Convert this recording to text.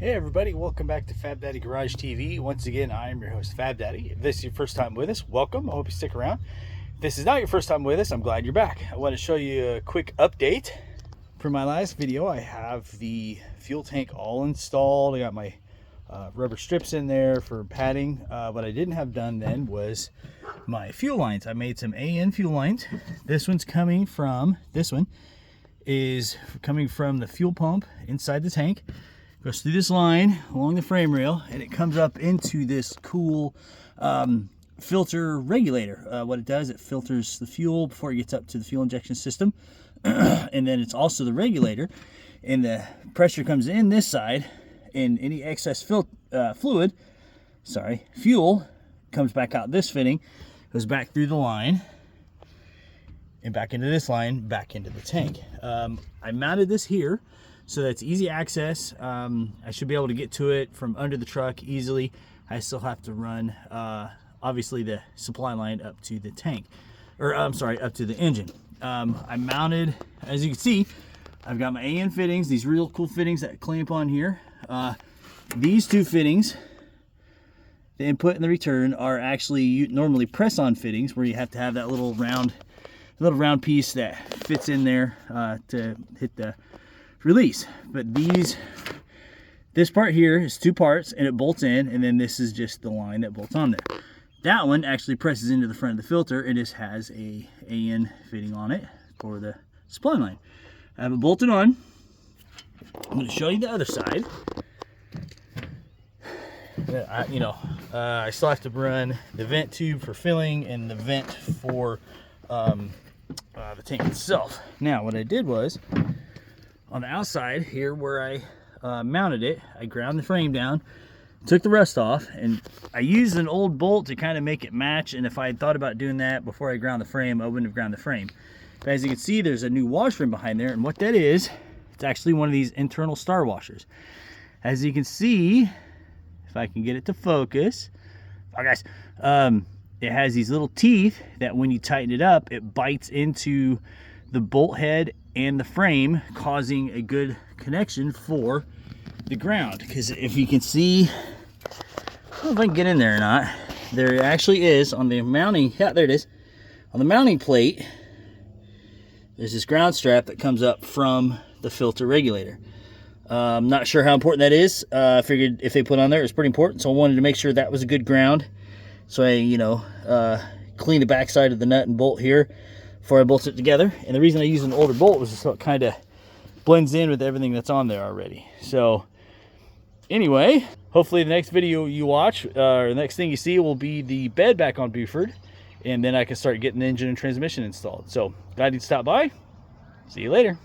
Hey everybody, welcome back to Fab Daddy Garage TV. Once again, I am your host, Fab Daddy. If this is your first time with us, welcome. I hope you stick around. If this is not your first time with us, I'm glad you're back. I want to show you a quick update. For my last video, I have the fuel tank all installed. I got my rubber strips in there for padding. What I didn't have done then was my fuel lines. I made some AN fuel lines. This one is coming from the fuel pump inside the tank. Goes through this line along the frame rail, and it comes up into this cool filter regulator. What it does, it filters the fuel before it gets up to the fuel injection system. And then it's also the regulator, and the pressure comes in this side, and any excess fuel comes back out this fitting, goes back through the line, and back into this line, back into the tank. I mounted this here so that's easy access. I should be able to get to it from under the truck easily. I still have to run, obviously, the supply line up to the tank, or I'm sorry, up to the engine. I mounted, as you can see, I've got my AN fittings, these real cool fittings that clamp on here. These two fittings, the input and the return, are actually normally press-on fittings where you have to have that little round piece that fits in there to hit the release. But this part here is two parts, and it bolts in, and then this is just the line that bolts on there. That one actually presses into the front of the filter, and this has a AN fitting on it for the supply line. I have it bolted on. I'm going to show you the other side. I still have to run the vent tube for filling and the vent for the tank itself. Now, what I did was, on the outside here where I mounted it, I ground the frame down, took the rust off, and I used an old bolt to kind of make it match. And if I had thought about doing that before I ground the frame, I wouldn't have ground the frame. But as you can see, there's a new wash rim behind there, and what that is, it's actually one of these internal star washers. As you can see, if I can get it to focus, it has these little teeth that when you tighten it up, it bites into the bolt head and the frame, causing a good connection for the ground. Because if you can see, I don't know if I can get in there or not, there actually is on the mounting, yeah, there it is, on the mounting plate, there's this ground strap that comes up from the filter regulator. I'm not sure how important that is. I figured if they put on there, it's pretty important, so I wanted to make sure that was a good ground. So I, clean the backside of the nut and bolt here before I bolt it together. And the reason I use an older bolt was so it kind of blends in with everything that's on there already. So anyway, hopefully the next video you watch, or the next thing you see, will be the bed back on Buford, and then I can start getting the engine and transmission installed. So glad you stopped by. See you later.